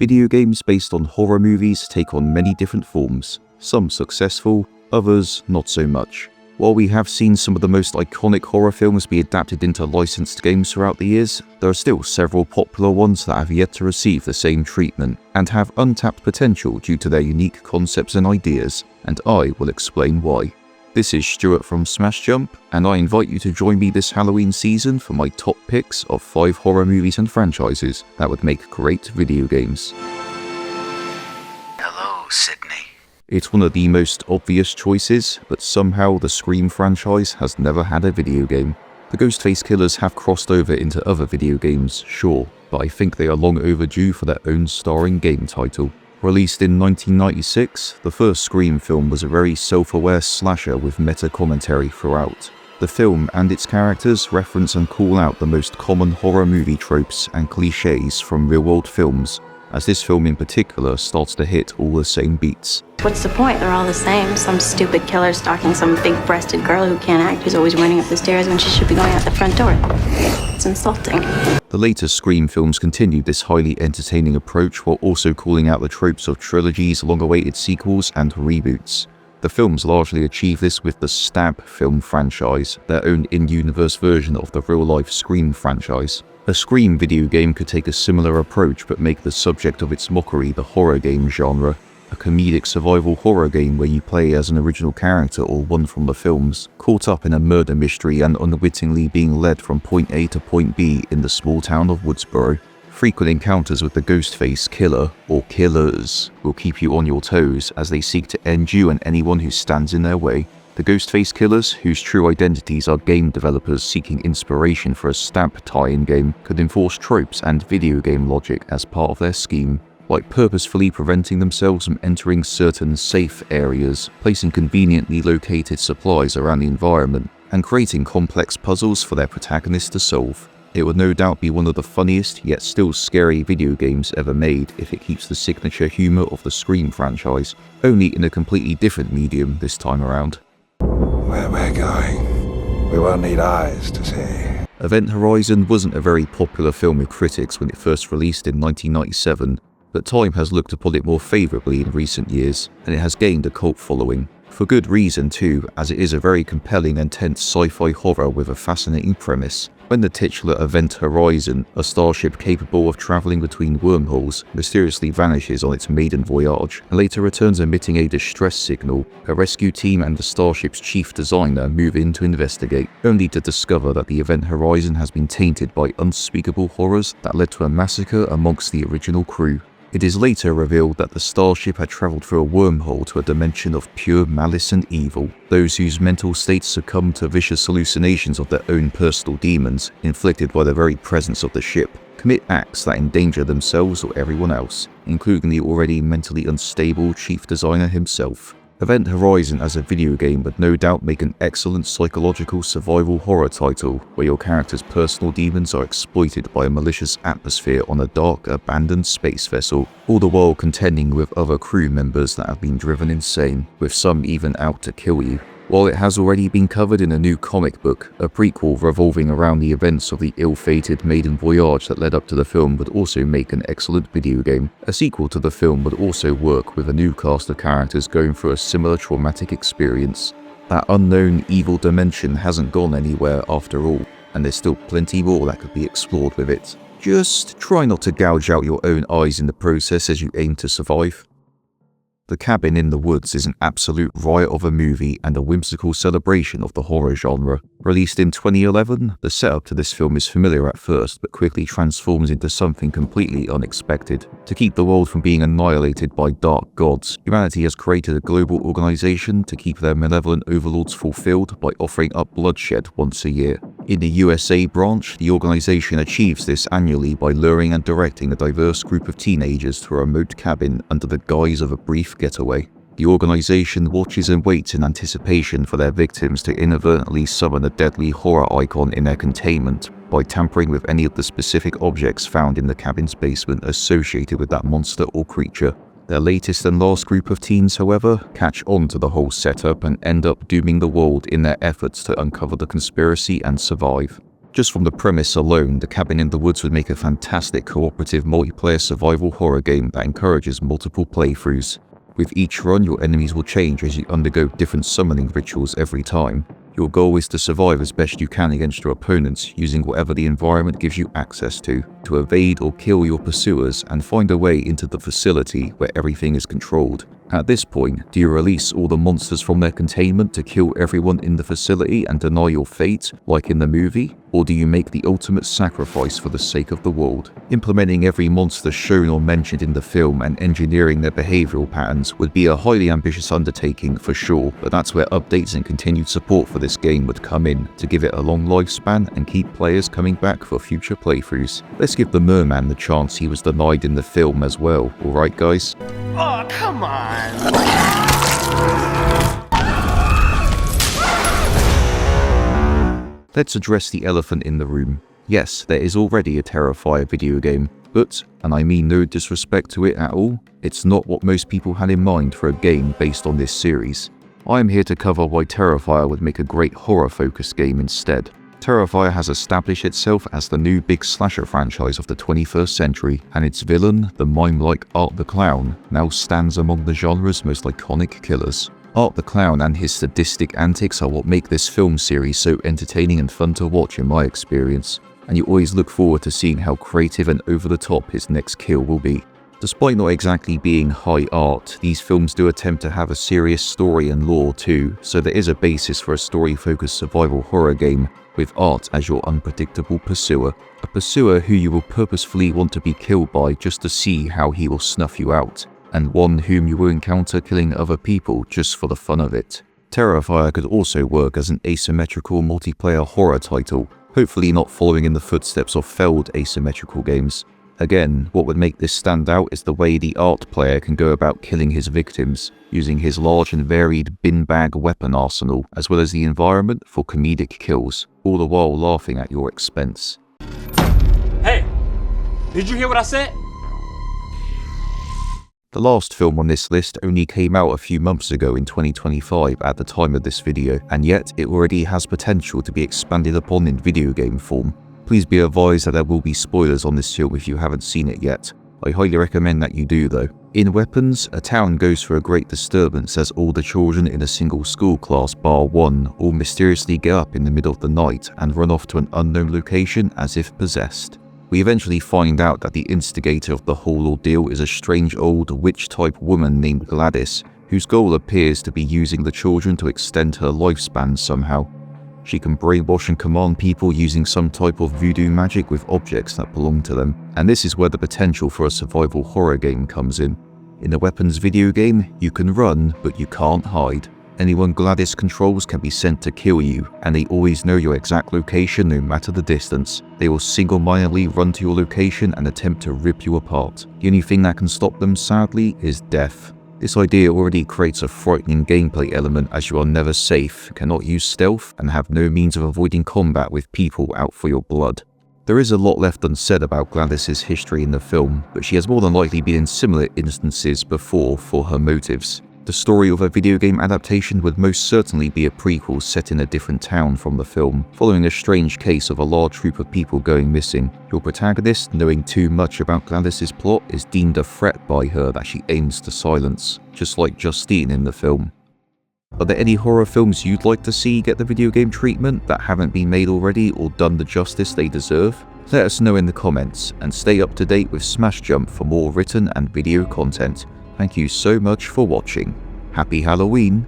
Video games based on horror movies take on many different forms, some successful, others not so much. While we have seen some of the most iconic horror films be adapted into licensed games throughout the years, there are still several popular ones that have yet to receive the same treatment and have untapped potential due to their unique concepts and ideas, and I will explain why. This is Stuart from Smash Jump, and I invite you to join me this Halloween season for my top picks of 5 horror movies and franchises that would make great video games. Hello, Sydney. It's one of the most obvious choices, but somehow the Scream franchise has never had a video game. The Ghostface Killers have crossed over into other video games, sure, but I think they are long overdue for their own starring game title. Released in 1996, the first Scream film was a very self-aware slasher with meta-commentary throughout. The film and its characters reference and call out the most common horror movie tropes and clichés from real-world films, as this film in particular starts to hit all the same beats. What's the point? They're all the same. Some stupid killer stalking some big-breasted girl who can't act, who's always running up the stairs when she should be going out the front door. It's insulting. The later Scream films continued this highly entertaining approach while also calling out the tropes of trilogies, long-awaited sequels, and reboots. The films largely achieve this with the Stab film franchise, their own in-universe version of the real-life Scream franchise. A Scream video game could take a similar approach but make the subject of its mockery the horror game genre. A comedic survival horror game where you play as an original character or one from the films, caught up in a murder mystery and unwittingly being led from point A to point B in the small town of Woodsboro. Frequent encounters with the Ghostface Killer, or killers, will keep you on your toes as they seek to end you and anyone who stands in their way. The Ghostface Killers, whose true identities are game developers seeking inspiration for a Stab tie-in game, could enforce tropes and video game logic as part of their scheme, like purposefully preventing themselves from entering certain safe areas, placing conveniently located supplies around the environment, and creating complex puzzles for their protagonists to solve. It would no doubt be one of the funniest yet still scary video games ever made if it keeps the signature humor of the Scream franchise, only in a completely different medium this time around. Where we're going, we won't need eyes to see. Event Horizon wasn't a very popular film with critics when it first released in 1997, but time has looked upon it more favourably in recent years, and it has gained a cult following. For good reason too, as it is a very compelling and tense sci-fi horror with a fascinating premise. When the titular Event Horizon, a starship capable of travelling between wormholes, mysteriously vanishes on its maiden voyage, and later returns emitting a distress signal, a rescue team and the starship's chief designer move in to investigate, only to discover that the Event Horizon has been tainted by unspeakable horrors that led to a massacre amongst the original crew. It is later revealed that the starship had travelled through a wormhole to a dimension of pure malice and evil. Those whose mental states succumb to vicious hallucinations of their own personal demons, inflicted by the very presence of the ship, commit acts that endanger themselves or everyone else, including the already mentally unstable chief designer himself. Event Horizon as a video game would no doubt make an excellent psychological survival horror title, where your character's personal demons are exploited by a malicious atmosphere on a dark, abandoned space vessel, all the while contending with other crew members that have been driven insane, with some even out to kill you. While it has already been covered in a new comic book, a prequel revolving around the events of the ill-fated maiden voyage that led up to the film would also make an excellent video game. A sequel to the film would also work with a new cast of characters going through a similar traumatic experience. That unknown evil dimension hasn't gone anywhere after all, and there's still plenty more that could be explored with it. Just try not to gouge out your own eyes in the process as you aim to survive. The Cabin in the Woods is an absolute riot of a movie and a whimsical celebration of the horror genre. Released in 2011, the setup to this film is familiar at first but quickly transforms into something completely unexpected. To keep the world from being annihilated by dark gods, humanity has created a global organization to keep their malevolent overlords fulfilled by offering up bloodshed once a year. In the USA branch, the organization achieves this annually by luring and directing a diverse group of teenagers to a remote cabin under the guise of a brief getaway. The organization watches and waits in anticipation for their victims to inadvertently summon a deadly horror icon in their containment by tampering with any of the specific objects found in the cabin's basement associated with that monster or creature. Their latest and last group of teens, however, catch on to the whole setup and end up dooming the world in their efforts to uncover the conspiracy and survive. Just from the premise alone, The Cabin in the Woods would make a fantastic cooperative multiplayer survival horror game that encourages multiple playthroughs. With each run, your enemies will change as you undergo different summoning rituals every time. Your goal is to survive as best you can against your opponents, using whatever the environment gives you access to evade or kill your pursuers and find a way into the facility where everything is controlled. At this point, do you release all the monsters from their containment to kill everyone in the facility and deny your fate, like in the movie? Or do you make the ultimate sacrifice for the sake of the world? Implementing every monster shown or mentioned in the film and engineering their behavioral patterns would be a highly ambitious undertaking for sure, but that's where updates and continued support for this game would come in, to give it a long lifespan and keep players coming back for future playthroughs. Let's give the merman the chance he was denied in the film as well, alright guys? Oh, come on! Let's address the elephant in the room. Yes, there is already a Terrifier video game, but, and I mean no disrespect to it at all, it's not what most people had in mind for a game based on this series. I am here to cover why Terrifier would make a great horror-focused game instead. Terrifier has established itself as the new big slasher franchise of the 21st century, and its villain, the mime-like Art the Clown, now stands among the genre's most iconic killers. Art the Clown and his sadistic antics are what make this film series so entertaining and fun to watch in my experience, and you always look forward to seeing how creative and over-the-top his next kill will be. Despite not exactly being high art, these films do attempt to have a serious story and lore too, so there is a basis for a story-focused survival horror game, with Art as your unpredictable pursuer. A pursuer who you will purposefully want to be killed by just to see how he will snuff you out, and one whom you will encounter killing other people just for the fun of it. Terrifier could also work as an asymmetrical multiplayer horror title, hopefully not following in the footsteps of failed asymmetrical games. Again, what would make this stand out is the way the Art player can go about killing his victims, using his large and varied bin-bag weapon arsenal, as well as the environment for comedic kills, all the while laughing at your expense. Hey, did you hear what I said? The last film on this list only came out a few months ago in 2025 at the time of this video, and yet it already has potential to be expanded upon in video game form. Please be advised that there will be spoilers on this film if you haven't seen it yet. I highly recommend that you do though. In Weapons, a town goes through a great disturbance as all the children in a single school class bar one all mysteriously get up in the middle of the night and run off to an unknown location as if possessed. We eventually find out that the instigator of the whole ordeal is a strange old witch-type woman named Gladys, whose goal appears to be using the children to extend her lifespan somehow. She can brainwash and command people using some type of voodoo magic with objects that belong to them, and this is where the potential for a survival horror game comes in. In the Weapons video game, you can run, but you can't hide. Anyone Gladys controls can be sent to kill you, and they always know your exact location no matter the distance. They will single-mindedly run to your location and attempt to rip you apart. The only thing that can stop them, sadly, is death. This idea already creates a frightening gameplay element as you are never safe, cannot use stealth, and have no means of avoiding combat with people out for your blood. There is a lot left unsaid about Gladys's history in the film, but she has more than likely been in similar instances before for her motives. The story of a video game adaptation would most certainly be a prequel set in a different town from the film, following a strange case of a large group of people going missing. Your protagonist, knowing too much about Gladys's plot, is deemed a threat by her that she aims to silence, just like Justine in the film. Are there any horror films you'd like to see get the video game treatment that haven't been made already or done the justice they deserve? Let us know in the comments, and stay up to date with Smash Jump for more written and video content. Thank you so much for watching. Happy Halloween!